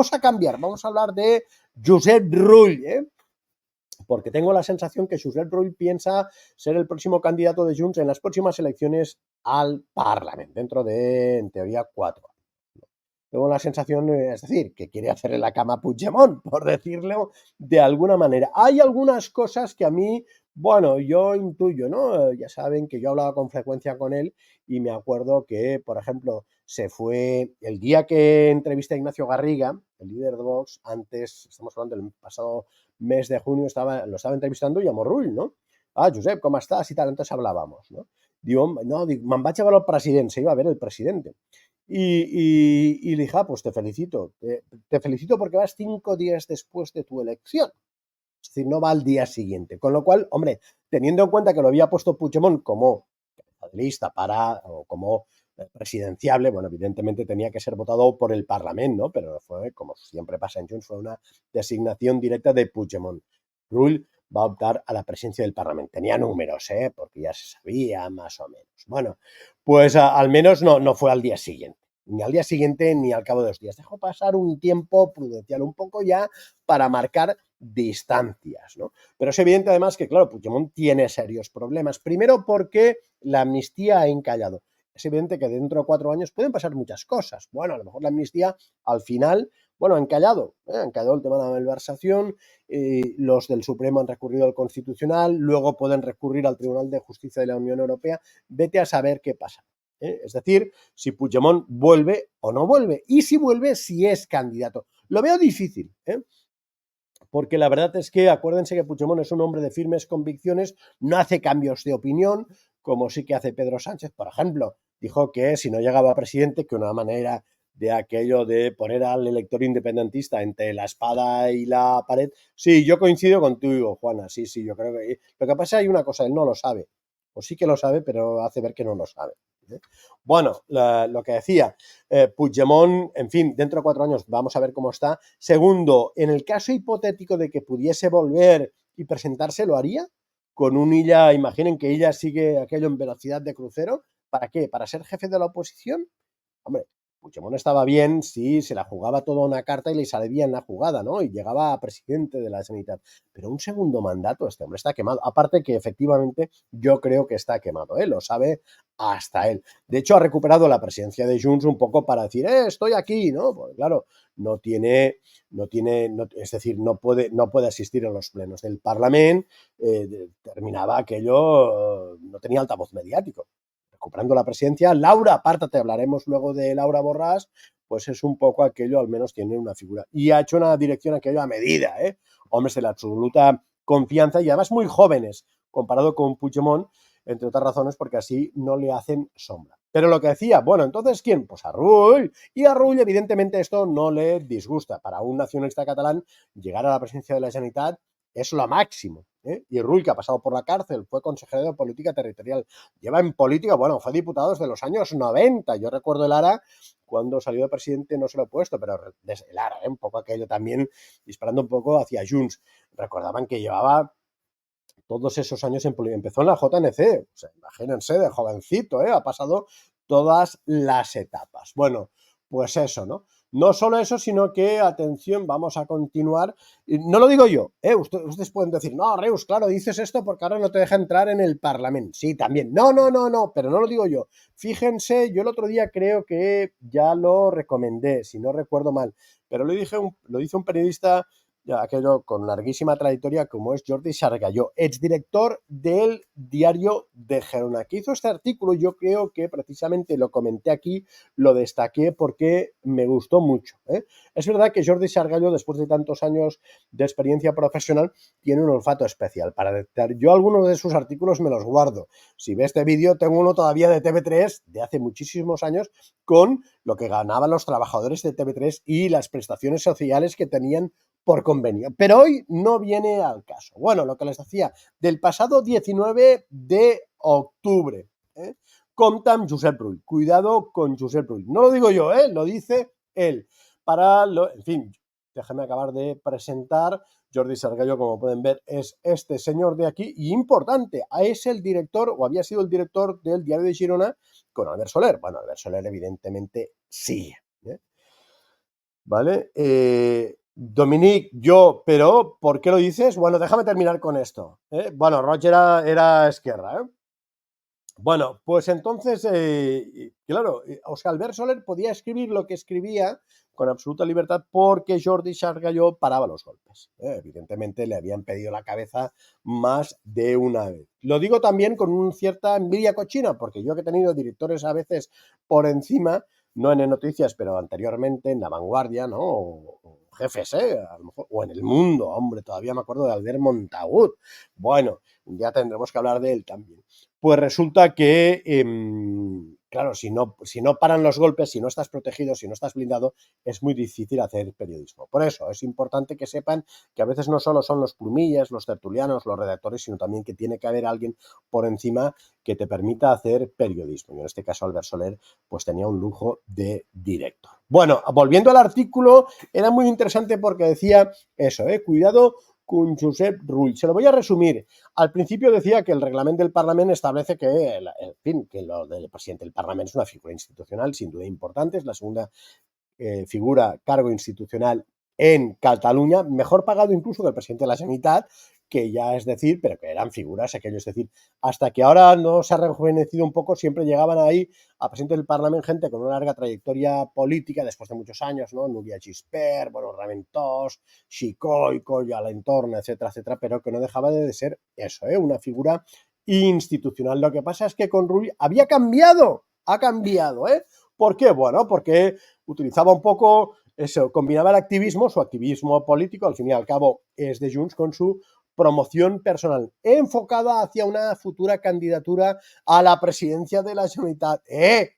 Vamos a cambiar, vamos a hablar de Josep Rull, porque tengo la sensación que Josep Rull piensa ser el próximo candidato de Junts en las próximas elecciones al Parlamento, dentro de, en teoría, 4 años. Tengo la sensación, es decir, que quiere hacerle la cama a Puigdemont, por decirlo de alguna manera. Hay algunas cosas que a mí, bueno, yo intuyo, ¿no? Ya saben que yo hablaba con frecuencia con él y me acuerdo que, por ejemplo, se fue el día que entrevisté a Ignacio Garriga, el líder de Vox, antes, estamos hablando del pasado mes de junio, lo estaba entrevistando y llamó Rull, ¿no? Ah, Josep, ¿cómo estás? Y tal, entonces hablábamos, ¿no? Digo, no, me'n vaig a veure el president, se iba a ver el presidente. Y le dije, ah, pues te felicito. Te felicito porque vas 5 días después de tu elección. Es decir, no va al día siguiente. Con lo cual, hombre, teniendo en cuenta que lo había puesto Puigdemont como lista para, o como presidenciable, bueno, evidentemente tenía que ser votado por el Parlamento, ¿no? Pero fue, como siempre pasa en Junts, fue una designación directa de Puigdemont. Rull va a optar a la presidencia del Parlamento. Tenía números, porque ya se sabía más o menos. Bueno, pues al menos no fue al día siguiente. Ni al día siguiente ni al cabo de 2 días. Dejó pasar un tiempo prudencial, un poco ya para marcar distancias, ¿no? Pero es evidente además que, claro, Puigdemont tiene serios problemas. Primero porque la amnistía ha encallado. Es evidente que dentro de 4 años pueden pasar muchas cosas. Bueno, a lo mejor la amnistía al final, bueno, han encallado el tema de la malversación, los del Supremo han recurrido al Constitucional, luego pueden recurrir al Tribunal de Justicia de la Unión Europea. Vete a saber qué pasa. Es decir, si Puigdemont vuelve o no vuelve. Y si vuelve, si es candidato. Lo veo difícil, porque la verdad es que acuérdense que Puigdemont es un hombre de firmes convicciones, no hace cambios de opinión, como sí que hace Pedro Sánchez, por ejemplo. Dijo que si no llegaba a presidente, que una manera de aquello de poner al elector independentista entre la espada y la pared. Sí, yo coincido contigo, Juana, sí, yo creo que... Lo que pasa es que hay una cosa, él no lo sabe, o sí que lo sabe, pero hace ver que no lo sabe. Bueno, lo que decía, Puigdemont, en fin, dentro de 4 años vamos a ver cómo está. Segundo, en el caso hipotético de que pudiese volver y presentarse, ¿lo haría? Con un Illa, imaginen que Illa sigue aquello en velocidad de crucero. ¿Para qué? ¿Para ser jefe de la oposición? Hombre, Puigdemont estaba bien si se la jugaba toda una carta y le salía bien la jugada, ¿no? Y llegaba a presidente de la Generalitat. Pero un segundo mandato, este hombre está quemado. Aparte que efectivamente yo creo que está quemado, lo sabe hasta él. De hecho, ha recuperado la presidencia de Junts un poco para decir, estoy aquí, ¿no? Porque claro, es decir, no puede asistir a los plenos del Parlamento, terminaba aquello, no tenía altavoz mediático. Recuperando la presidencia, Laura, apártate, hablaremos luego de Laura Borràs, pues es un poco aquello, al menos tiene una figura. Y ha hecho una dirección aquello a medida, hombres de la absoluta confianza y además muy jóvenes, comparado con Puigdemont, entre otras razones porque así no le hacen sombra. Pero lo que decía, bueno, entonces, ¿quién? Pues a Rull. Y a Rull, evidentemente, esto no le disgusta. Para un nacionalista catalán, llegar a la presidencia de la Generalitat es lo máximo. Y Rull, que ha pasado por la cárcel, fue consejero de política territorial, lleva en política, bueno, fue diputado desde los años 90. Yo recuerdo el ARA, cuando salió de presidente no se lo he puesto, pero desde el ARA, un poco aquello también, disparando un poco hacia Junts. Recordaban que llevaba todos esos años en política. Empezó en la JNC, o sea, imagínense, de jovencito, ha pasado todas las etapas. Bueno, pues eso, ¿no? No solo eso, sino que, atención, vamos a continuar. Y no lo digo yo, ustedes pueden decir, no, Reus, claro, dices esto porque ahora no te deja entrar en el Parlamento. Sí, también. No, pero no lo digo yo. Fíjense, yo el otro día creo que ya lo recomendé, si no recuerdo mal, pero lo dice un periodista, aquello con larguísima trayectoria, como es Jordi Sargalló, exdirector del diario de Gerona, que hizo este artículo. Yo creo que precisamente lo comenté aquí, lo destaqué porque me gustó mucho. Es verdad que Jordi Sargalló, después de tantos años de experiencia profesional, tiene un olfato especial para detectar. Yo algunos de sus artículos me los guardo. Si ve este vídeo, tengo uno todavía de TV3 de hace muchísimos años con lo que ganaban los trabajadores de TV3 y las prestaciones sociales que tenían por convenio. Pero hoy no viene al caso. Bueno, lo que les decía, del pasado 19 de octubre, compta amb Josep Rull. Cuidado con Josep Rull. No lo digo yo, lo dice él. En fin, déjame acabar de presentar. Jordi Sargalló, como pueden ver, es este señor de aquí, y importante, es el director, o había sido el director del Diario de Girona con Albert Soler. Bueno, Albert Soler evidentemente sí. ¿vale? Dominic, yo, pero ¿por qué lo dices? Bueno, déjame terminar con esto. Bueno, Roger era Esquerra, ¿eh? Bueno, pues entonces, claro, o sea, Albert Soler podía escribir lo que escribía con absoluta libertad porque Jordi Sargalló paraba los golpes. Evidentemente le habían pedido la cabeza más de una vez. Lo digo también con una cierta envidia cochina, porque yo que he tenido directores a veces por encima, no en noticias, pero anteriormente en La Vanguardia, ¿no? O jefes, a lo mejor, o en El Mundo, hombre, todavía me acuerdo de Albert Montagut. Bueno, un día tendremos que hablar de él también. Pues resulta que, claro, si no paran los golpes, si no estás protegido, si no estás blindado, es muy difícil hacer periodismo. Por eso es importante que sepan que a veces no solo son los plumillas, los tertulianos, los redactores, sino también que tiene que haber alguien por encima que te permita hacer periodismo. Y en este caso Albert Soler pues tenía un lujo de director. Bueno, volviendo al artículo, era muy interesante porque decía eso, cuidado con Josep Rull. Se lo voy a resumir. Al principio decía que el reglamento del Parlamento establece que, en fin, que lo del presidente del Parlamento es una figura institucional sin duda importante, es la segunda figura, cargo institucional en Cataluña, mejor pagado incluso que el presidente de la Generalitat, que ya es decir, pero que eran figuras aquellos, es decir, hasta que ahora no se ha rejuvenecido un poco, siempre llegaban ahí a presidente del Parlamento gente con una larga trayectoria política después de muchos años, ¿no? Núria Gispert, bueno, Raventós, Xicoy, Colla, la Entorna, etcétera, etcétera, pero que no dejaba de ser eso, una figura institucional. Lo que pasa es que con Rull había cambiado, ha cambiado, ¿eh? ¿Por qué? Bueno, porque utilizaba un poco eso, combinaba el activismo, su activismo político, al fin y al cabo es de Junts, con su promoción personal, enfocada hacia una futura candidatura a la presidencia de la Generalitat.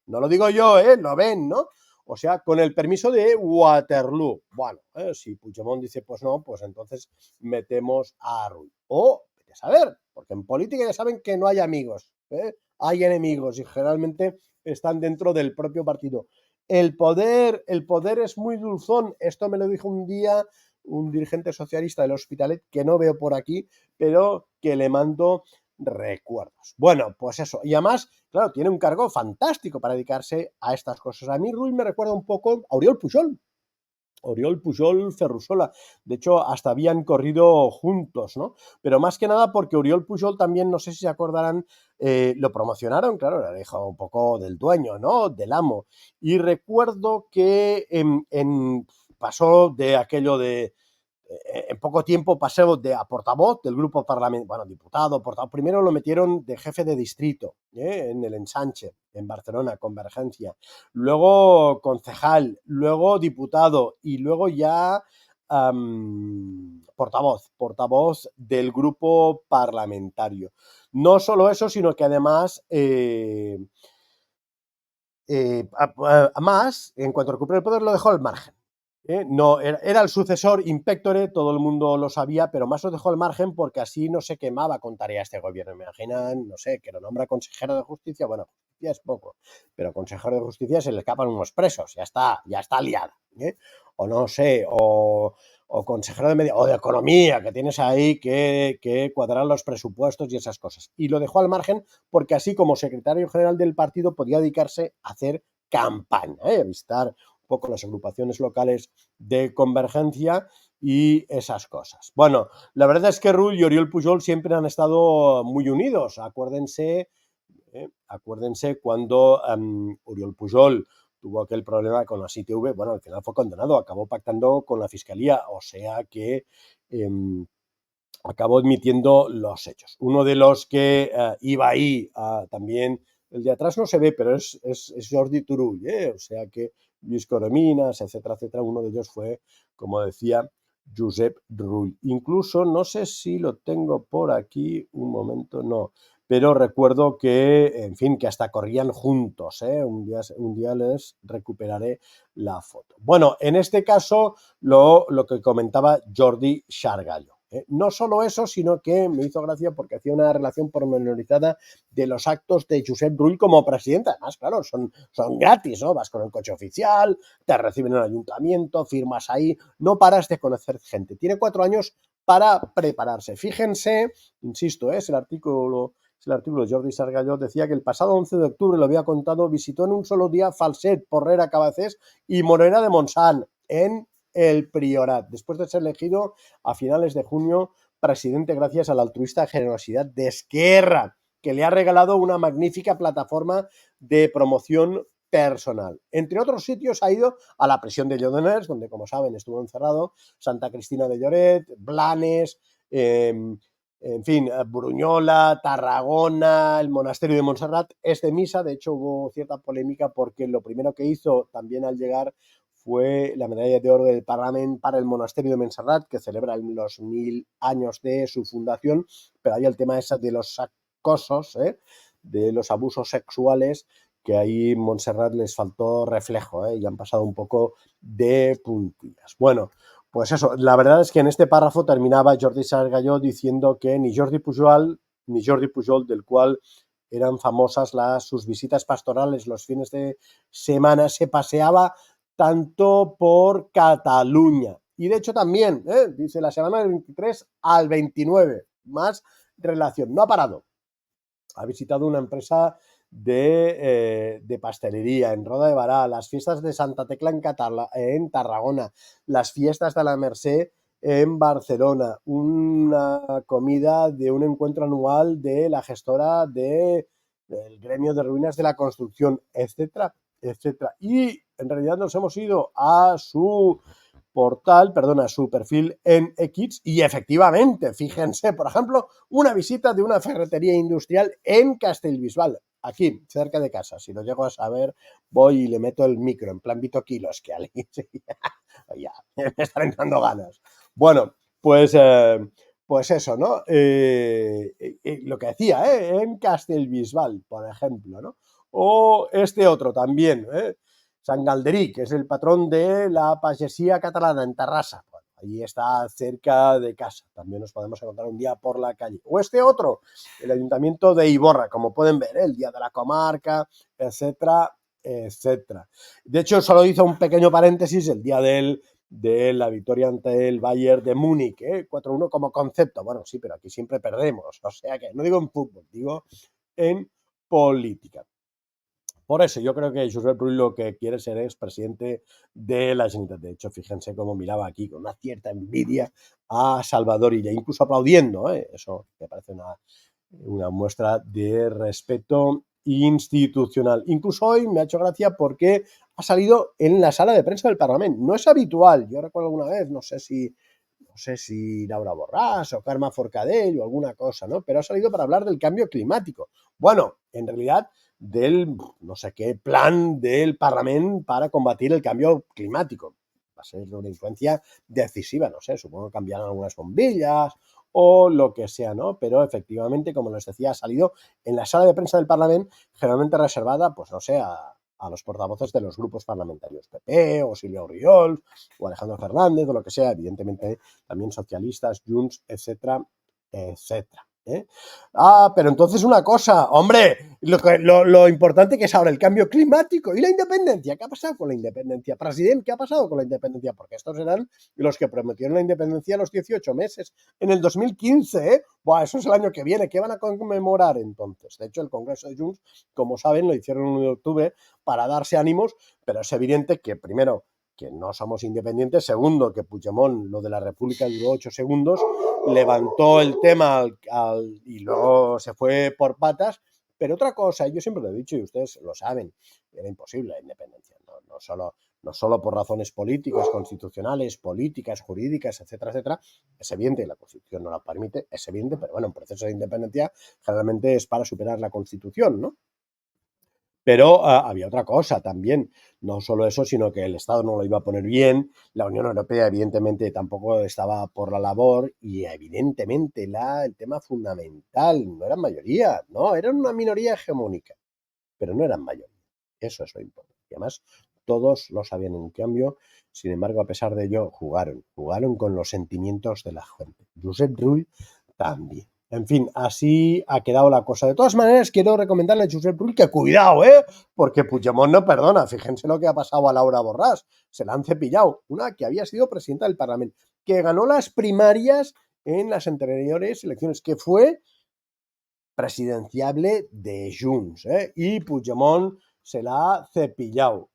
No lo digo yo, lo ven, ¿no? O sea, con el permiso de Waterloo. Bueno, si Puigdemont dice pues no, pues entonces metemos a Rull. O, vete a saber, porque en política ya saben que no hay amigos, hay enemigos y generalmente están dentro del propio partido. El poder es muy dulzón. Esto me lo dijo un día un dirigente socialista del Hospitalet que no veo por aquí, pero que le mando recuerdos. Bueno, pues eso. Y además, claro, tiene un cargo fantástico para dedicarse a estas cosas. A mí Rull me recuerda un poco a Oriol Pujol. Oriol Pujol Ferrusola. De hecho, hasta habían corrido juntos, ¿no? Pero más que nada porque Oriol Pujol también, no sé si se acordarán, lo promocionaron, claro, era hijo un poco del dueño, ¿no? Del amo. Y recuerdo que pasó de aquello de en poco tiempo pasó a portavoz del grupo parlamentario, bueno, diputado, portavoz. Primero lo metieron de jefe de distrito en el Ensanche, en Barcelona, Convergencia. Luego concejal, luego diputado y luego ya portavoz del grupo parlamentario. No solo eso, sino que además más, en cuanto recuperó el poder, lo dejó al margen. No, era el sucesor in pectore, todo el mundo lo sabía, pero más lo dejó al margen porque así no se quemaba con tareas este gobierno. Me imaginan, no sé, que lo nombra consejero de justicia, bueno, justicia es poco, pero consejero de justicia se le escapan unos presos, ya está liada. O no sé, o consejero de medio, o de economía, que tienes ahí que cuadrar los presupuestos y esas cosas. Y lo dejó al margen porque así como secretario general del partido podía dedicarse a hacer campaña, a visitar un poco las agrupaciones locales de Convergencia y esas cosas. Bueno, la verdad es que Rull y Oriol Pujol siempre han estado muy unidos. Acuérdense cuando Oriol Pujol tuvo aquel problema con las ITV, bueno, al final fue condenado, acabó pactando con la fiscalía, o sea que acabó admitiendo los hechos. Uno de los que iba ahí también, el de atrás no se ve, pero es Jordi Turull, o sea que Luis Corominas, etcétera, etcétera, uno de ellos fue, como decía, Josep Rull. Incluso, no sé si lo tengo por aquí, un momento, no, pero recuerdo que, en fin, que hasta corrían juntos, un día les recuperaré la foto. Bueno, en este caso, lo que comentaba Jordi Sargalló. No solo eso, sino que me hizo gracia porque hacía una relación pormenorizada de los actos de Josep Rull como presidente. Además, claro, son gratis, ¿no? Vas con el coche oficial, te reciben en el ayuntamiento, firmas ahí, no paras de conocer gente. Tiene 4 años para prepararse. Fíjense, insisto, es el artículo de Jordi Sargalló, decía que el pasado 11 de octubre, lo había contado, visitó en un solo día Falset, Porrera, Cabacés y Morera de Montsant. en el Priorat, después de ser elegido a finales de junio presidente gracias a la altruista generosidad de Esquerra, que le ha regalado una magnífica plataforma de promoción personal. Entre otros sitios ha ido a la prisión de Lledoners, donde, como saben, estuvo encerrado, Santa Cristina de Lloret, Blanes, en fin, Bruñola, Tarragona, el monasterio de Montserrat. Es de misa, de hecho hubo cierta polémica porque lo primero que hizo también al llegar fue la medalla de oro del Parlamento para el monasterio de Montserrat, que celebra los 1000 años de su fundación, pero hay el tema ese de los acosos, de los abusos sexuales, que ahí en Montserrat les faltó reflejo, y han pasado un poco de puntillas. Bueno, pues eso, la verdad es que en este párrafo terminaba Jordi Sargalló diciendo que ni Jordi Pujol, del cual eran famosas sus visitas pastorales los fines de semana, se paseaba tanto por Cataluña. Y de hecho también, dice, la semana del 23 al 29, más relación, no ha parado. Ha visitado una empresa de pastelería en Roda de Bará, las fiestas de Santa Tecla en Tarragona, las fiestas de la Merced en Barcelona, una comida de un encuentro anual de la gestora del gremio de ruinas de la construcción, etcétera, etcétera. Y en realidad nos hemos ido a su portal, perdona, su perfil en X y efectivamente, fíjense, por ejemplo, una visita de una ferretería industrial en Castellbisbal, aquí, cerca de casa. Si lo llego a saber, voy y le meto el micro, en plan Vito Kilos, que alguien ya, me están entrando ganas. Bueno, pues eso, ¿no? Lo que decía, en Castellbisbal, por ejemplo, ¿no? O este otro también, Sant Galderí, que es el patrón de la pagesia catalana en Terrassa. Bueno, ahí está cerca de casa. También nos podemos encontrar un día por la calle. O este otro, el ayuntamiento de Iborra, como pueden ver, el día de la comarca, etcétera, etcétera. De hecho, solo hizo un pequeño paréntesis el día de la victoria ante el Bayern de Múnich, 4-1 como concepto. Bueno, sí, pero aquí siempre perdemos. O sea que no digo en fútbol, digo en política. Por eso yo creo que Josep Rull lo que quiere ser es presidente de la Generalitat. De hecho, fíjense cómo miraba aquí con una cierta envidia a Salvador Illa, incluso aplaudiendo. Eso me parece una muestra de respeto institucional. Incluso hoy me ha hecho gracia porque ha salido en la sala de prensa del Parlamento. No es habitual. Yo recuerdo alguna vez, no sé si Laura Borràs o Carme Forcadell o alguna cosa, ¿no? Pero ha salido para hablar del cambio climático. Bueno, en realidad del no sé qué plan del Parlamento para combatir el cambio climático. Va a ser de una influencia decisiva, no sé, supongo que cambiarán algunas bombillas o lo que sea, ¿no? Pero efectivamente, como les decía, ha salido en la sala de prensa del Parlamento, generalmente reservada, pues no sé, a los portavoces de los grupos parlamentarios, PP o Silvia Oriols o Alejandro Fernández o lo que sea, evidentemente también socialistas, Junts, etcétera, etcétera. Pero entonces una cosa, hombre, lo importante que es ahora el cambio climático y la independencia. ¿Qué ha pasado con la independencia? Presidente, ¿qué ha pasado con la independencia? Porque estos eran los que prometieron la independencia a los 18 meses, en el 2015, ¿eh? Buah, eso es el año que viene. ¿Qué van a conmemorar entonces? De hecho, el Congreso de Junts, como saben, lo hicieron el 1 de octubre para darse ánimos, pero es evidente que, primero, que no somos independientes. Segundo, que Puigdemont, lo de la República duró 8 segundos, levantó el tema y luego se fue por patas. Pero otra cosa, yo siempre lo he dicho y ustedes lo saben, era imposible la independencia, no solo por razones políticas, constitucionales, políticas, jurídicas, etcétera, etcétera. Es evidente que la Constitución no la permite, es evidente, pero bueno, un proceso de independencia generalmente es para superar la Constitución, ¿no? Pero había otra cosa también, no solo eso, sino que el Estado no lo iba a poner bien, la Unión Europea evidentemente tampoco estaba por la labor y evidentemente el tema fundamental, no eran mayoría, no, eran una minoría hegemónica, pero no eran mayoría, eso es lo importante. Y además todos lo sabían en cambio, sin embargo, a pesar de ello, jugaron con los sentimientos de la gente. Josep Rull también. En fin, así ha quedado la cosa. De todas maneras, quiero recomendarle a Josep Rull que cuidado, porque Puigdemont no perdona. Fíjense lo que ha pasado a Laura Borràs. Se la han cepillado. Una que había sido presidenta del Parlamento, que ganó las primarias en las anteriores elecciones, que fue presidenciable de Junts, y Puigdemont se la ha cepillado.